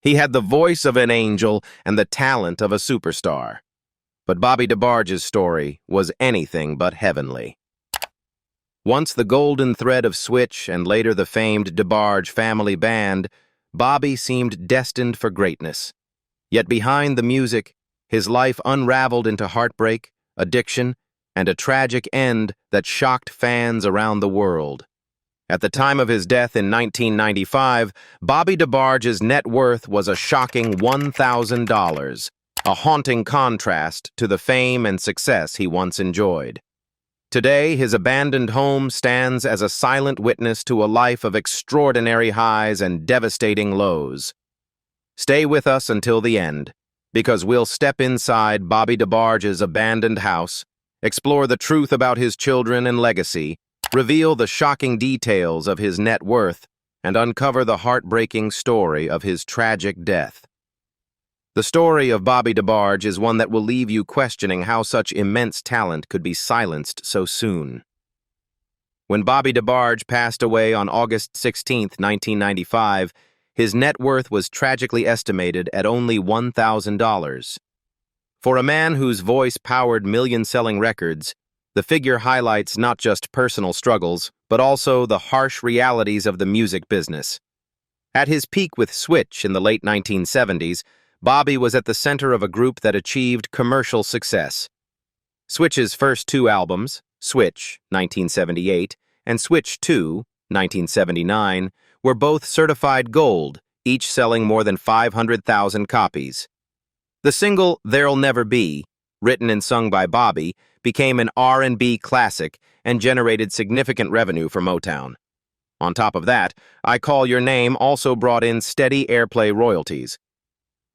He had the voice of an angel and the talent of a superstar. But Bobby Debarge's story was anything but heavenly. Once the golden thread of Switch and later the famed Debarge family band, Bobby seemed destined for greatness. Yet behind the music, his life unraveled into heartbreak, addiction, and a tragic end that shocked fans around the world. At the time of his death in 1995, Bobby Debarge's net worth was a shocking $1,000, a haunting contrast to the fame and success he once enjoyed. Today, his abandoned home stands as a silent witness to a life of extraordinary highs and devastating lows. Stay with us until the end, because we'll step inside Bobby Debarge's abandoned house, explore the truth about his children and legacy, reveal the shocking details of his net worth, and uncover the heartbreaking story of his tragic death. The story of Bobby Debarge is one that will leave you questioning how such immense talent could be silenced so soon. When Bobby Debarge passed away on August 16, 1995, his net worth was tragically estimated at only $1,000. For a man whose voice powered million-selling records, the figure highlights not just personal struggles, but also the harsh realities of the music business. At his peak with Switch in the late 1970s, Bobby was at the center of a group that achieved commercial success. Switch's first two albums, Switch, 1978, and Switch 2, 1979, were both certified gold, each selling more than 500,000 copies. The single There'll Never Be, written and sung by Bobby, became an R&B classic and generated significant revenue for Motown. On top of that, I Call Your Name also brought in steady airplay royalties.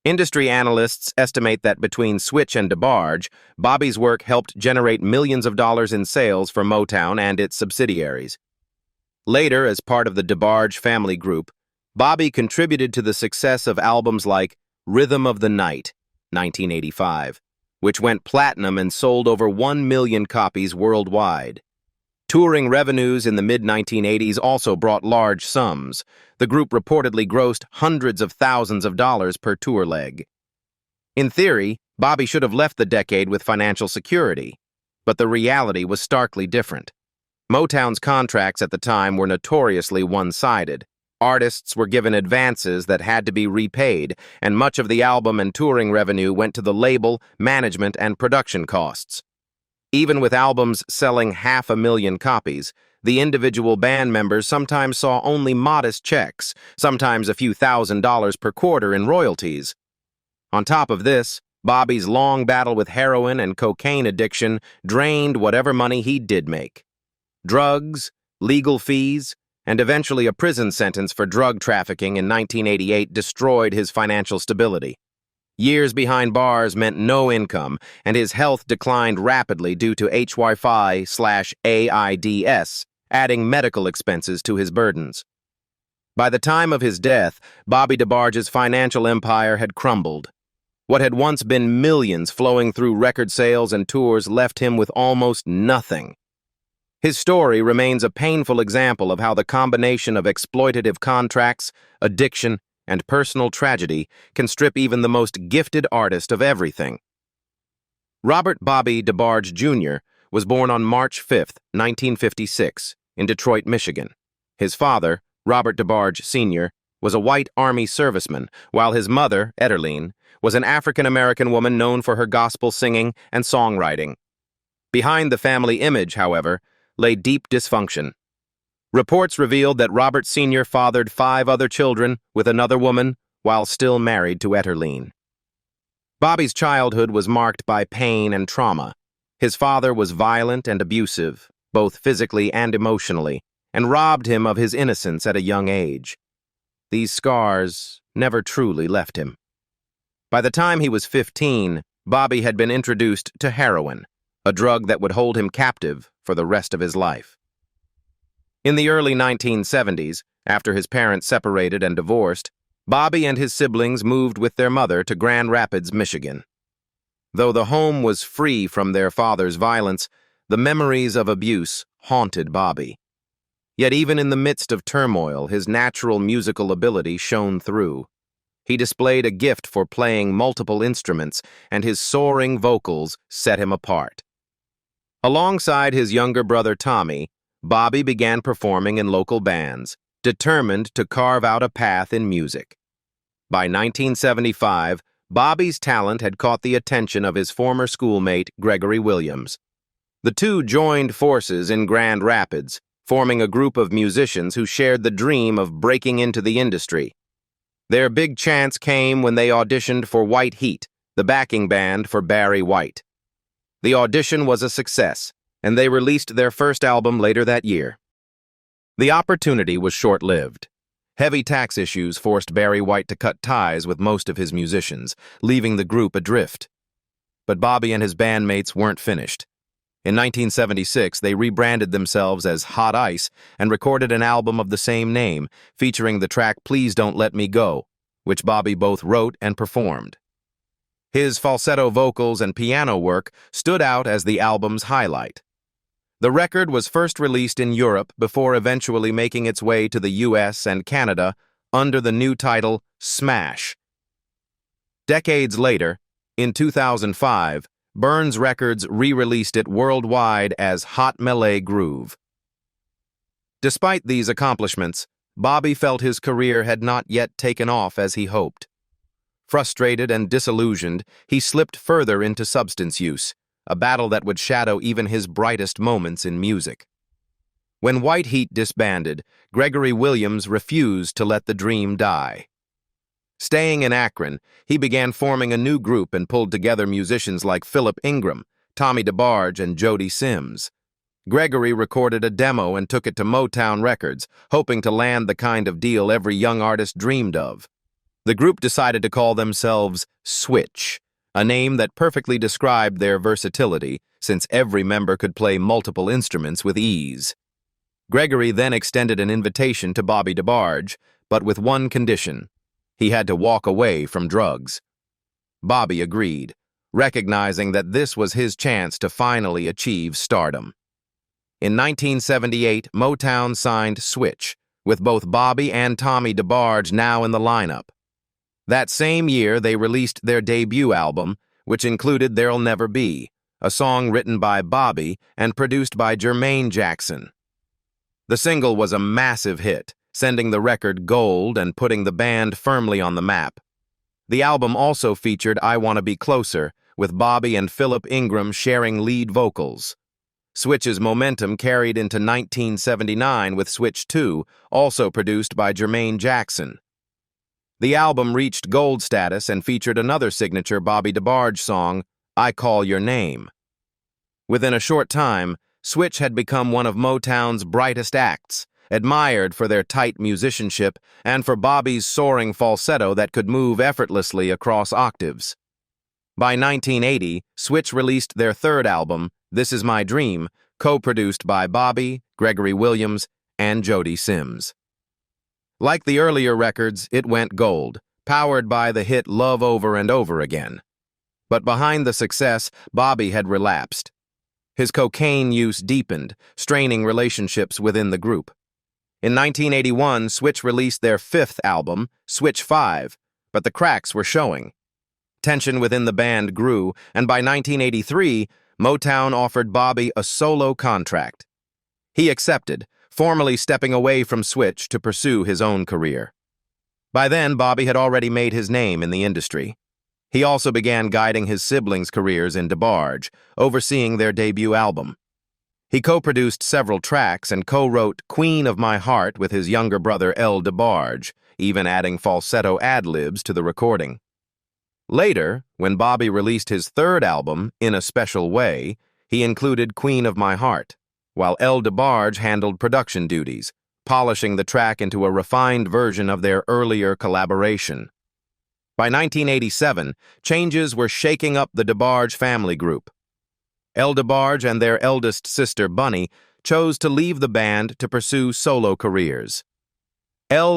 Industry analysts estimate that between Switch and Debarge, Bobby's work helped generate millions of dollars in sales for Motown and its subsidiaries. Later, as part of the Debarge family group, Bobby contributed to the success of albums like Rhythm of the Night, 1985, which went platinum and sold over 1 million copies worldwide. Touring revenues in the mid-1980s also brought large sums. The group reportedly grossed hundreds of thousands of dollars per tour leg. In theory, Bobby should have left the decade with financial security, but the reality was starkly different. Motown's contracts at the time were notoriously one-sided. Artists were given advances that had to be repaid, and much of the album and touring revenue went to the label, management, and production costs. Even with albums selling 500,000 copies, the individual band members sometimes saw only modest checks, sometimes a few $1,000s per quarter in royalties. On top of this, Bobby's long battle with heroin and cocaine addiction drained whatever money he did make. Drugs, legal fees, and eventually a prison sentence for drug trafficking in 1988 destroyed his financial stability. Years behind bars meant no income, and his health declined rapidly due to HY5/AIDS, adding medical expenses to his burdens. By the time of his death, Bobby Debarge's financial empire had crumbled. What had once been millions flowing through record sales and tours left him with almost nothing. His story remains a painful example of how the combination of exploitative contracts, addiction, and personal tragedy can strip even the most gifted artist of everything. Robert Bobby Debarge Jr. was born on March 5, 1956, in Detroit, Michigan. His father, Robert Debarge Sr., was a white Army serviceman, while his mother, Etterline, was an African-American woman known for her gospel singing and songwriting. Behind the family image, however, lay deep dysfunction. Reports revealed that Robert Sr. fathered 5 other children with another woman while still married to Etterline. Bobby's childhood was marked by pain and trauma. His father was violent and abusive, both physically and emotionally, and robbed him of his innocence at a young age. These scars never truly left him. By the time he was 15, Bobby had been introduced to heroin, a drug that would hold him captive for the rest of his life. In the early 1970s, after his parents separated and divorced, Bobby and his siblings moved with their mother to Grand Rapids, Michigan. Though the home was free from their father's violence, the memories of abuse haunted Bobby. Yet even in the midst of turmoil, his natural musical ability shone through. He displayed a gift for playing multiple instruments, and his soaring vocals set him apart. Alongside his younger brother Tommy, Bobby began performing in local bands, determined to carve out a path in music. By 1975, Bobby's talent had caught the attention of his former schoolmate, Gregory Williams. The two joined forces in Grand Rapids, forming a group of musicians who shared the dream of breaking into the industry. Their big chance came when they auditioned for White Heat, the backing band for Barry White. The audition was a success, and they released their first album later that year. The opportunity was short-lived. Heavy tax issues forced Barry White to cut ties with most of his musicians, leaving the group adrift. But Bobby and his bandmates weren't finished. In 1976, they rebranded themselves as Hot Ice and recorded an album of the same name, featuring the track Please Don't Let Me Go, which Bobby both wrote and performed. His falsetto vocals and piano work stood out as the album's highlight. The record was first released in Europe before eventually making its way to the US and Canada under the new title Smash. Decades later, in 2005, Burns Records re-released it worldwide as Hot Melee Groove. Despite these accomplishments, Bobby felt his career had not yet taken off as he hoped. Frustrated and disillusioned, he slipped further into substance use, a battle that would shadow even his brightest moments in music. When White Heat disbanded, Gregory Williams refused to let the dream die. Staying in Akron, he began forming a new group and pulled together musicians like Philip Ingram, Tommy Debarge, and Jody Sims. Gregory recorded a demo and took it to Motown Records, hoping to land the kind of deal every young artist dreamed of. The group decided to call themselves Switch, a name that perfectly described their versatility, since every member could play multiple instruments with ease. Gregory then extended an invitation to Bobby Debarge, but with one condition: he had to walk away from drugs. Bobby agreed, recognizing that this was his chance to finally achieve stardom. In 1978, Motown signed Switch, with both Bobby and Tommy Debarge now in the lineup. That same year, they released their debut album, which included There'll Never Be, a song written by Bobby and produced by Jermaine Jackson. The single was a massive hit, sending the record gold and putting the band firmly on the map. The album also featured I Wanna Be Closer, with Bobby and Philip Ingram sharing lead vocals. Switch's momentum carried into 1979 with Switch 2, also produced by Jermaine Jackson. The album reached gold status and featured another signature Bobby Debarge song, I Call Your Name. Within a short time, Switch had become one of Motown's brightest acts, admired for their tight musicianship and for Bobby's soaring falsetto that could move effortlessly across octaves. By 1980, Switch released their third album, This Is My Dream, co-produced by Bobby, Gregory Williams, and Jody Sims. Like the earlier records, it went gold, powered by the hit Love Over and Over Again. But behind the success, Bobby had relapsed. His cocaine use deepened, straining relationships within the group. In 1981, Switch released their fifth album, Switch 5, but the cracks were showing. Tension within the band grew, and by 1983, Motown offered Bobby a solo contract. He accepted, formally stepping away from Switch to pursue his own career. By then, Bobby had already made his name in the industry. He also began guiding his siblings' careers in Debarge, overseeing their debut album. He co-produced several tracks and co-wrote Queen of My Heart with his younger brother Debarge, even adding falsetto ad-libs to the recording. Later, when Bobby released his third album, In a Special Way, he included Queen of My Heart, while Debarge handled production duties, polishing the track into a refined version of their earlier collaboration. By 1987, changes were shaking up the Debarge family group. Debarge and their eldest sister, Bunny, chose to leave the band to pursue solo careers.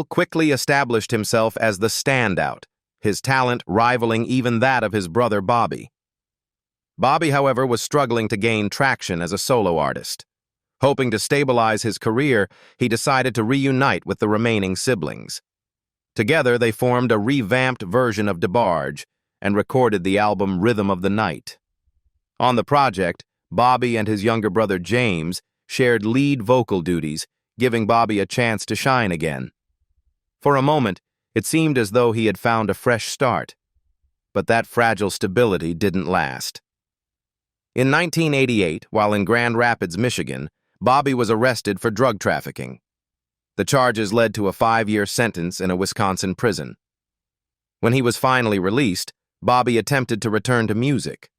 Quickly established himself as the standout, his talent rivaling even that of his brother Bobby. Bobby, however, was struggling to gain traction as a solo artist. Hoping to stabilize his career, he decided to reunite with the remaining siblings. Together, they formed a revamped version of Debarge and recorded the album Rhythm of the Night. On the project, Bobby and his younger brother James shared lead vocal duties, giving Bobby a chance to shine again. For a moment, it seemed as though he had found a fresh start, but that fragile stability didn't last. In 1988, while in Grand Rapids, Michigan, Bobby was arrested for drug trafficking. The charges led to a 5-year sentence in a Wisconsin prison. When he was finally released, Bobby attempted to return to music.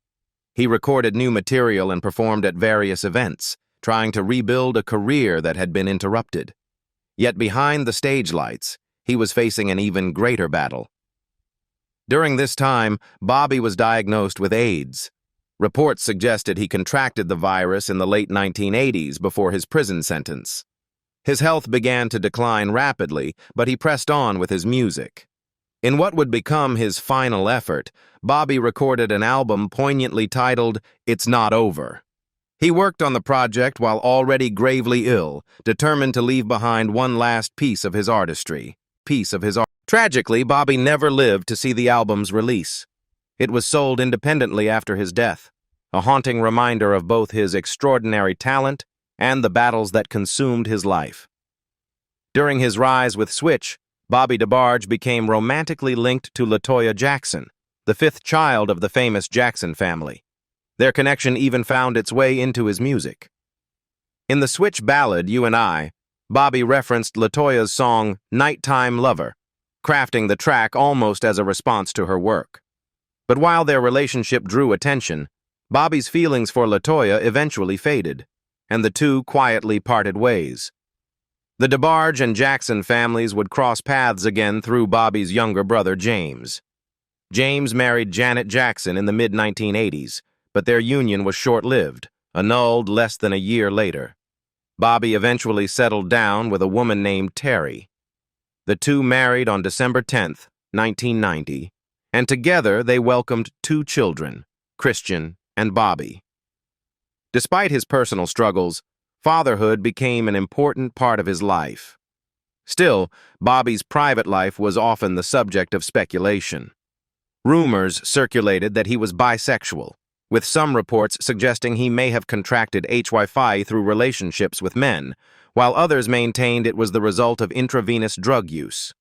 He recorded new material and performed at various events, trying to rebuild a career that had been interrupted. Yet behind the stage lights, he was facing an even greater battle. During this time, Bobby was diagnosed with AIDS. Reports suggested he contracted the virus in the late 1980s before his prison sentence. His health began to decline rapidly, but he pressed on with his music. In what would become his final effort, Bobby recorded an album poignantly titled "It's Not Over." He worked on the project while already gravely ill, determined to leave behind one last piece of his artistry. Tragically, Bobby never lived to see the album's release. It was sold independently after his death, a haunting reminder of both his extraordinary talent and the battles that consumed his life. During his rise with Switch, Bobby Debarge became romantically linked to LaToya Jackson, the 5th child of the famous Jackson family. Their connection even found its way into his music. In the Switch ballad, You and I, Bobby referenced LaToya's song Nighttime Lover, crafting the track almost as a response to her work. But while their relationship drew attention, Bobby's feelings for LaToya eventually faded, and the two quietly parted ways. The Debarge and Jackson families would cross paths again through Bobby's younger brother James. James married Janet Jackson in the mid-1980s, but their union was short-lived, annulled less than a year later. Bobby eventually settled down with a woman named Terry. The two married on December 10, 1990, and together they welcomed 2 children, Christian and Bobby. Despite his personal struggles, fatherhood became an important part of his life. Still, Bobby's private life was often the subject of speculation. Rumors circulated that he was bisexual, with some reports suggesting he may have contracted HIV through relationships with men, while others maintained it was the result of intravenous drug use.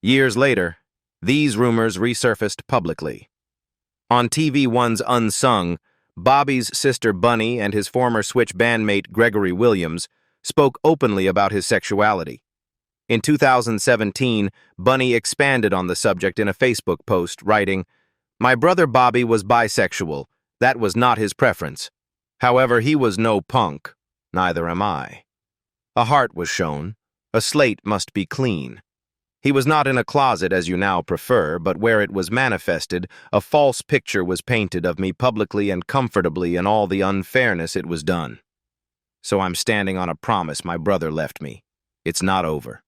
Years later, these rumors resurfaced publicly. On TV1's Unsung, Bobby's sister Bunny and his former Switch bandmate Gregory Williams spoke openly about his sexuality. In 2017, Bunny expanded on the subject in a Facebook post, writing, "My brother Bobby was bisexual. That was not his preference. However, he was no punk. Neither am I. A heart was shown. A slate must be clean. He was not in a closet as you now prefer, but where it was manifested, a false picture was painted of me publicly and comfortably in all the unfairness it was done. So I'm standing on a promise my brother left me. It's not over."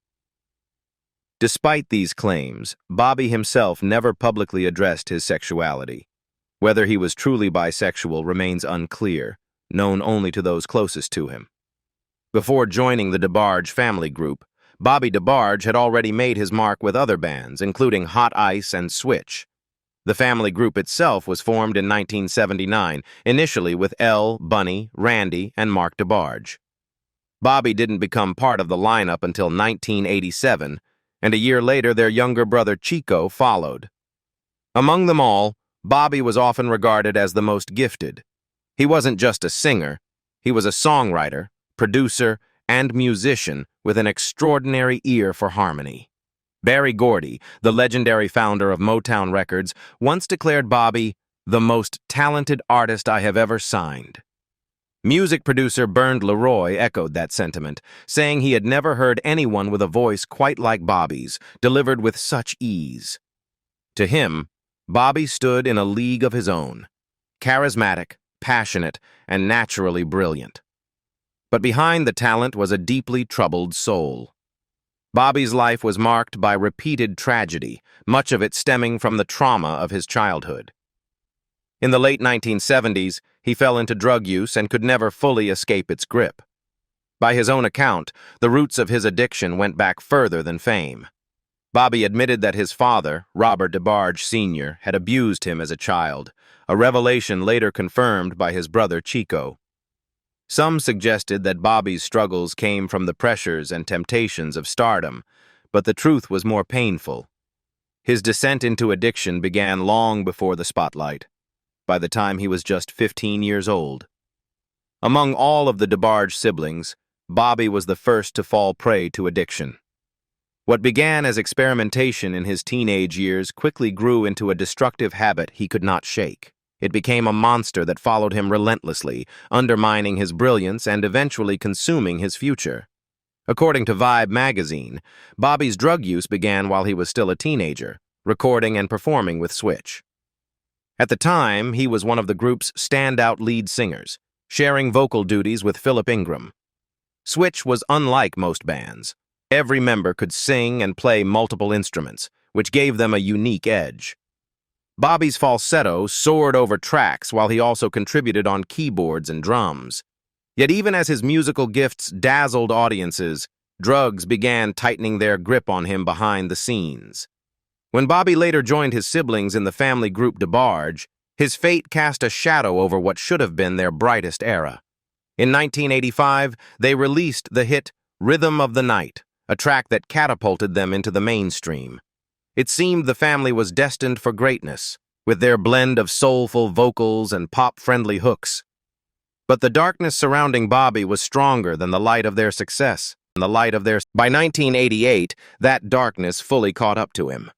Despite these claims, Bobby himself never publicly addressed his sexuality. Whether he was truly bisexual remains unclear, known only to those closest to him. Before joining the Debarge family group, Bobby Debarge had already made his mark with other bands, including Hot Ice and Switch. The family group itself was formed in 1979, initially with Elle, Bunny, Randy, and Mark Debarge. Bobby didn't become part of the lineup until 1987, and a year later their younger brother Chico followed. Among them all, Bobby was often regarded as the most gifted. He wasn't just a singer, he was a songwriter, producer, and musician with an extraordinary ear for harmony. Berry Gordy, the legendary founder of Motown Records, once declared Bobby the most talented artist I have ever signed. Music producer Bernd Leroy echoed that sentiment, saying he had never heard anyone with a voice quite like Bobby's, delivered with such ease. To him, Bobby stood in a league of his own, charismatic, passionate, and naturally brilliant. But behind the talent was a deeply troubled soul. Bobby's life was marked by repeated tragedy, much of it stemming from the trauma of his childhood. In the late 1970s, he fell into drug use and could never fully escape its grip. By his own account, the roots of his addiction went back further than fame. Bobby admitted that his father, Robert Debarge Sr., had abused him as a child, a revelation later confirmed by his brother Chico. Some suggested that Bobby's struggles came from the pressures and temptations of stardom, but the truth was more painful. His descent into addiction began long before the spotlight, by the time he was just 15 years old. Among all of the Debarge siblings, Bobby was the first to fall prey to addiction. What began as experimentation in his teenage years quickly grew into a destructive habit he could not shake. It became a monster that followed him relentlessly, undermining his brilliance and eventually consuming his future. According to Vibe magazine, Bobby's drug use began while he was still a teenager, recording and performing with Switch. At the time, he was one of the group's standout lead singers, sharing vocal duties with Philip Ingram. Switch was unlike most bands. Every member could sing and play multiple instruments, which gave them a unique edge. Bobby's falsetto soared over tracks while he also contributed on keyboards and drums. Yet even as his musical gifts dazzled audiences, drugs began tightening their grip on him behind the scenes. When Bobby later joined his siblings in the family group Debarge, his fate cast a shadow over what should have been their brightest era. In 1985, they released the hit Rhythm of the Night, a track that catapulted them into the mainstream. It seemed the family was destined for greatness, with their blend of soulful vocals and pop-friendly hooks. But the darkness surrounding Bobby was stronger than the light of their success. By 1988, that darkness fully caught up to him.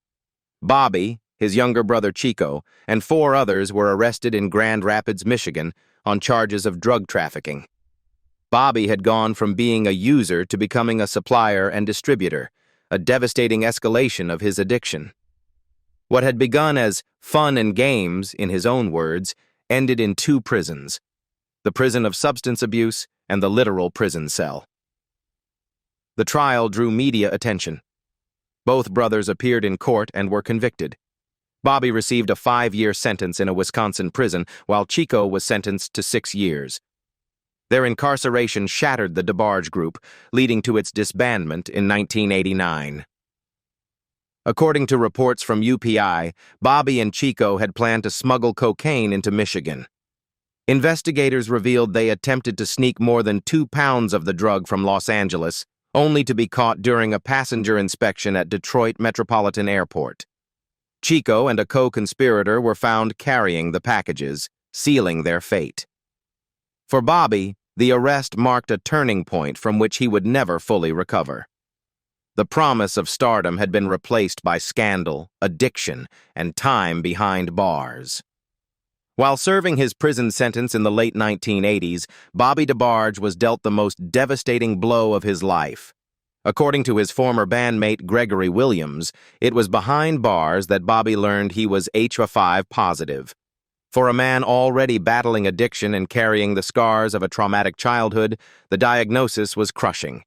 Bobby, his younger brother Chico, and 4 others were arrested in Grand Rapids, Michigan, on charges of drug trafficking. Bobby had gone from being a user to becoming a supplier and distributor, a devastating escalation of his addiction. What had begun as fun and games, in his own words, ended in 2 prisons, the prison of substance abuse and the literal prison cell. The trial drew media attention. Both brothers appeared in court and were convicted. Bobby received a 5-year sentence in a Wisconsin prison, while Chico was sentenced to 6 years. Their incarceration shattered the Debarge group, leading to its disbandment in 1989. According to reports from UPI, Bobby and Chico had planned to smuggle cocaine into Michigan. Investigators revealed they attempted to sneak more than 2 pounds of the drug from Los Angeles, only to be caught during a passenger inspection at Detroit Metropolitan Airport. Chico and a co-conspirator were found carrying the packages, sealing their fate. For Bobby, the arrest marked a turning point from which he would never fully recover. The promise of stardom had been replaced by scandal, addiction, and time behind bars. While serving his prison sentence in the late 1980s, Bobby Debarge was dealt the most devastating blow of his life. According to his former bandmate Gregory Williams, it was behind bars that Bobby learned he was HIV positive. For a man already battling addiction and carrying the scars of a traumatic childhood, the diagnosis was crushing.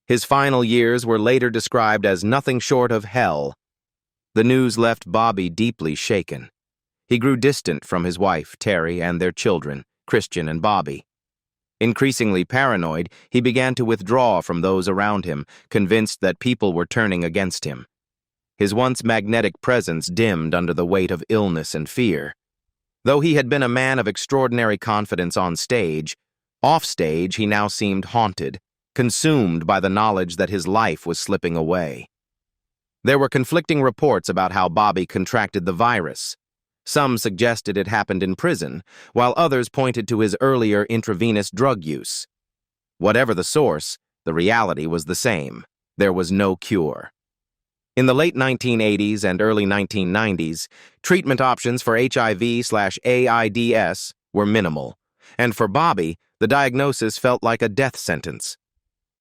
His final years were later described as nothing short of hell. The news left Bobby deeply shaken. He grew distant from his wife, Terry, and their children, Christian and Bobby. Increasingly paranoid, he began to withdraw from those around him, convinced that people were turning against him. His once magnetic presence dimmed under the weight of illness and fear. Though he had been a man of extraordinary confidence on stage, off-stage he now seemed haunted, consumed by the knowledge that his life was slipping away. There were conflicting reports about how Bobby contracted the virus. Some suggested it happened in prison, while others pointed to his earlier intravenous drug use. Whatever the source, the reality was the same. There was no cure. In the late 1980s and early 1990s, treatment options for HIV/AIDS were minimal, and for Bobby, the diagnosis felt like a death sentence.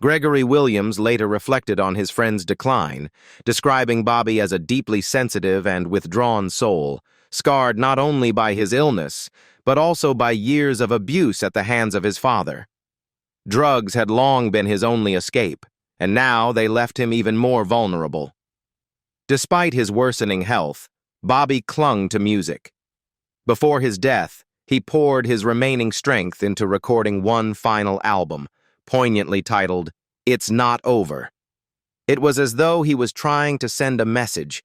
Gregory Williams later reflected on his friend's decline, describing Bobby as a deeply sensitive and withdrawn soul, scarred not only by his illness, but also by years of abuse at the hands of his father. Drugs had long been his only escape, and now they left him even more vulnerable. Despite his worsening health, Bobby clung to music. Before his death, he poured his remaining strength into recording one final album, poignantly titled, "It's Not Over." It was as though he was trying to send a message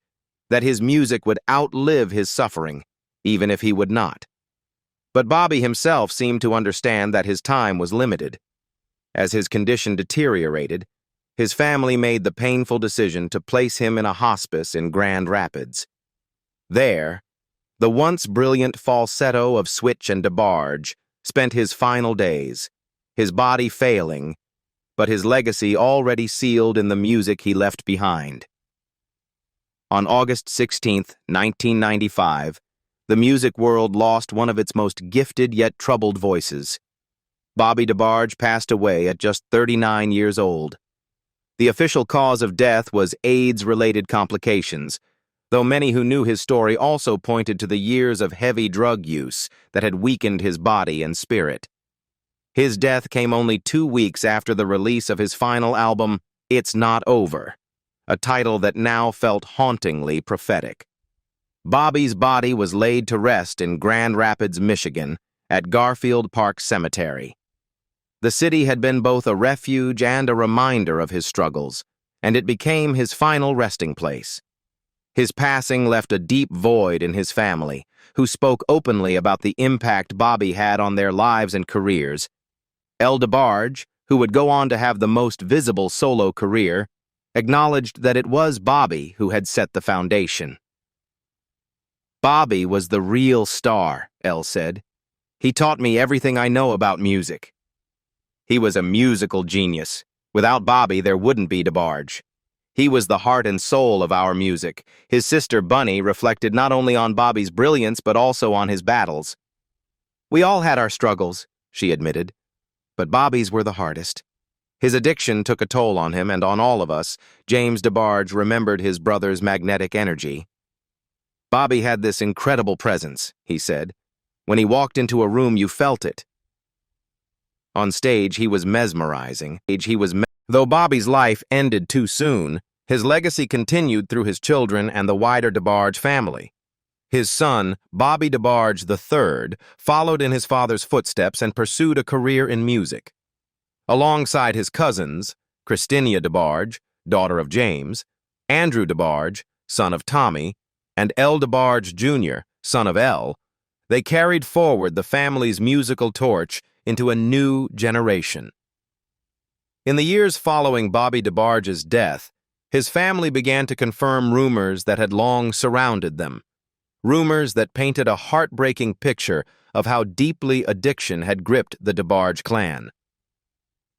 that his music would outlive his suffering, even if he would not. But Bobby himself seemed to understand that his time was limited. As his condition deteriorated, his family made the painful decision to place him in a hospice in Grand Rapids. There, the once brilliant falsetto of Switch and Debarge spent his final days, his body failing, but his legacy already sealed in the music he left behind. On August 16, 1995, the music world lost one of its most gifted yet troubled voices. Bobby Debarge passed away at just 39 years old. The official cause of death was AIDS-related complications, though many who knew his story also pointed to the years of heavy drug use that had weakened his body and spirit. His death came only 2 weeks after the release of his final album, It's Not Over, a title that now felt hauntingly prophetic. Bobby's body was laid to rest in Grand Rapids, Michigan, at Garfield Park Cemetery. The city had been both a refuge and a reminder of his struggles, and it became his final resting place. His passing left a deep void in his family, who spoke openly about the impact Bobby had on their lives and careers. Debarge, who would go on to have the most visible solo career, acknowledged that it was Bobby who had set the foundation. "Bobby was the real star," El said. "He taught me everything I know about music." He was a musical genius. Without Bobby, there wouldn't be Debarge. He was the heart and soul of our music. His sister Bunny reflected not only on Bobby's brilliance but also on his battles. "We all had our struggles," she admitted, "but Bobby's were the hardest." His addiction took a toll on him and on all of us. James Debarge remembered his brother's magnetic energy. "Bobby had this incredible presence," he said. "When he walked into a room, you felt it." On stage, he was mesmerizing. Though Bobby's life ended too soon, his legacy continued through his children and the wider Debarge family. His son, Bobby Debarge III, followed in his father's footsteps and pursued a career in music. Alongside his cousins, Christina Debarge, daughter of James, Andrew Debarge, son of Tommy, and El Debarge Jr., son of El, they carried forward the family's musical torch into a new generation. In the years following Bobby Debarge's death, his family began to confirm rumors that had long surrounded them. Rumors that painted a heartbreaking picture of how deeply addiction had gripped the Debarge clan.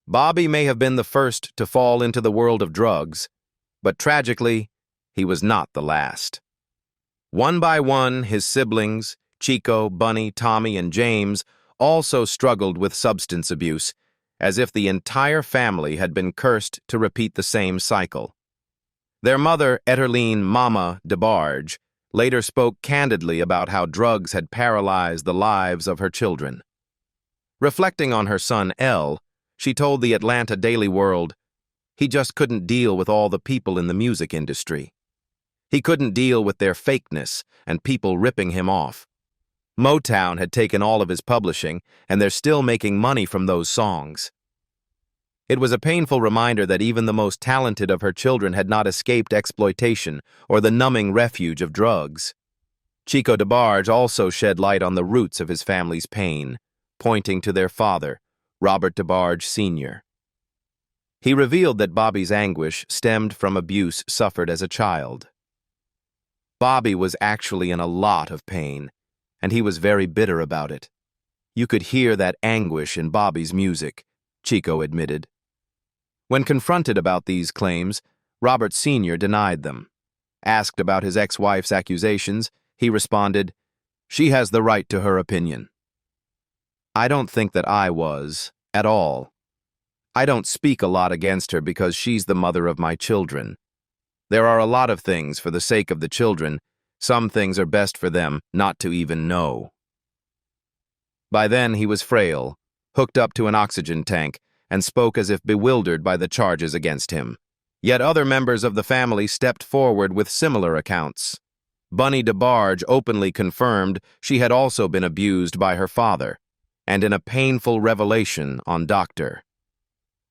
Bobby may have been the first to fall into the world of drugs, but tragically, he was not the last. One by one, his siblings, Chico, Bunny, Tommy, and James, also struggled with substance abuse, as if the entire family had been cursed to repeat the same cycle. Their mother, Etterline Mama Debarge, later spoke candidly about how drugs had paralyzed the lives of her children. Reflecting on her son, El, she told the Atlanta Daily World, "He just couldn't deal with all the people in the music industry. He couldn't deal with their fakeness and people ripping him off. Motown had taken all of his publishing, and they're still making money from those songs." It was a painful reminder that even the most talented of her children had not escaped exploitation or the numbing refuge of drugs. Chico Debarge also shed light on the roots of his family's pain, pointing to their father, Robert Debarge Sr. He revealed that Bobby's anguish stemmed from abuse suffered as a child. Bobby was actually in a lot of pain, and he was very bitter about it. "You could hear that anguish in Bobby's music," Chico admitted. When confronted about these claims, Robert Sr. denied them. Asked about his ex-wife's accusations, he responded, "She has the right to her opinion. I don't think that I was, at all. I don't speak a lot against her because she's the mother of my children. There are a lot of things for the sake of the children. Some things are best for them not to even know." By then he was frail, hooked up to an oxygen tank, and spoke as if bewildered by the charges against him. Yet other members of the family stepped forward with similar accounts. Bunny Debarge openly confirmed she had also been abused by her father, and in a painful revelation on Dr.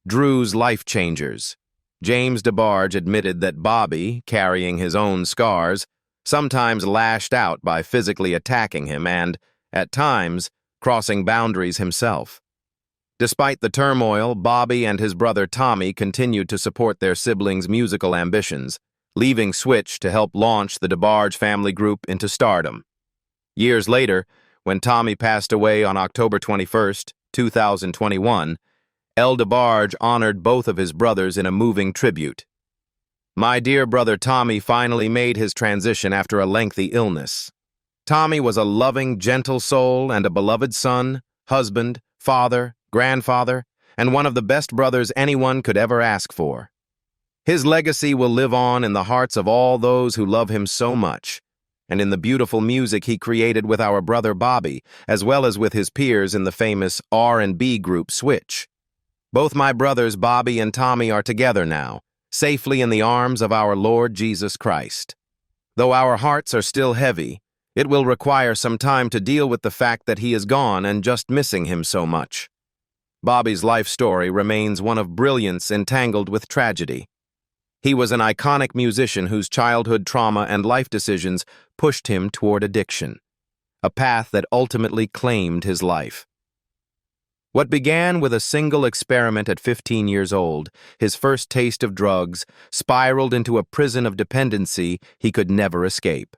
Drew's Life Changers, James Debarge admitted that Bobby, carrying his own scars, sometimes lashed out by physically attacking him and, at times, crossing boundaries himself. Despite the turmoil, Bobby and his brother Tommy continued to support their siblings' musical ambitions, leaving Switch to help launch the Debarge family group into Stardom. Years later, when Tommy passed away on October 21st, 2021, Debarge honored both of his brothers in a moving tribute. My dear brother Tommy finally made his transition after a lengthy illness. Tommy was a loving, gentle soul and a beloved son, husband, father, grandfather, and one of the best brothers anyone could ever ask for. His legacy will live on in the hearts of all those who love him so much, and in the beautiful music he created with our brother Bobby, as well as with his peers in the famous R&B group Switch. Both my brothers Bobby and Tommy are together now, safely in the arms of our Lord Jesus Christ. Though our hearts are still heavy, it will require some time to deal with the fact that he is gone and just missing him so much. Bobby's life story remains one of brilliance entangled with tragedy. He was an iconic musician whose childhood trauma and life decisions pushed him toward addiction, a path that ultimately claimed his life. What began with a single experiment at 15 years old, his first taste of drugs, spiraled into a prison of dependency he could never escape.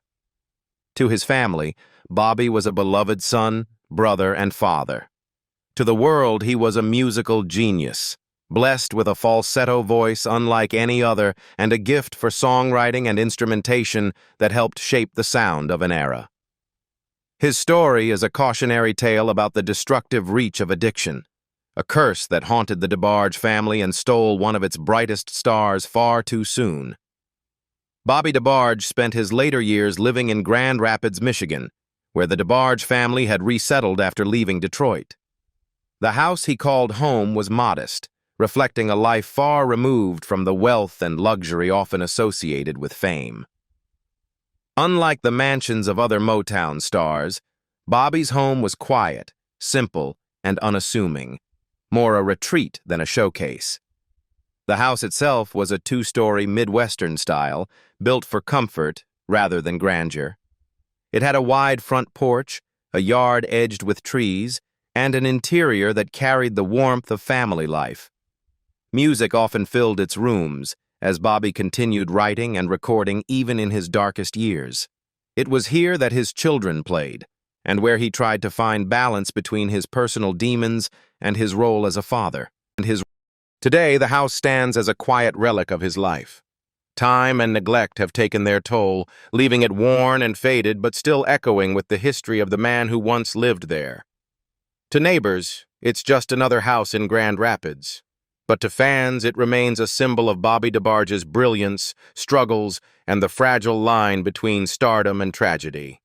To his family, Bobby was a beloved son, brother, and father. To the world, he was a musical genius, blessed with a falsetto voice unlike any other and a gift for songwriting and instrumentation that helped shape the sound of an era. His story is a cautionary tale about the destructive reach of addiction, a curse that haunted the Debarge family and stole one of its brightest stars far too soon. Bobby Debarge spent his later years living in Grand Rapids, Michigan, where the Debarge family had resettled after leaving Detroit. The house he called home was modest, reflecting a life far removed from the wealth and luxury often associated with fame. Unlike the mansions of other Motown stars, Bobby's home was quiet, simple, and unassuming, more a retreat than a showcase. The house itself was a two-story Midwestern style, built for comfort rather than grandeur. It had a wide front porch, a yard edged with trees, and an interior that carried the warmth of family life. Music often filled its rooms, as Bobby continued writing and recording even in his darkest years. It was here that his children played, and where he tried to find balance between his personal demons and his role as a father. Today, the house stands as a quiet relic of his life. Time and neglect have taken their toll, leaving it worn and faded but still echoing with the history of the man who once lived there. To neighbors, it's just another house in Grand Rapids. But to fans, it remains a symbol of Bobby Debarge's brilliance, struggles, and the fragile line between stardom and tragedy.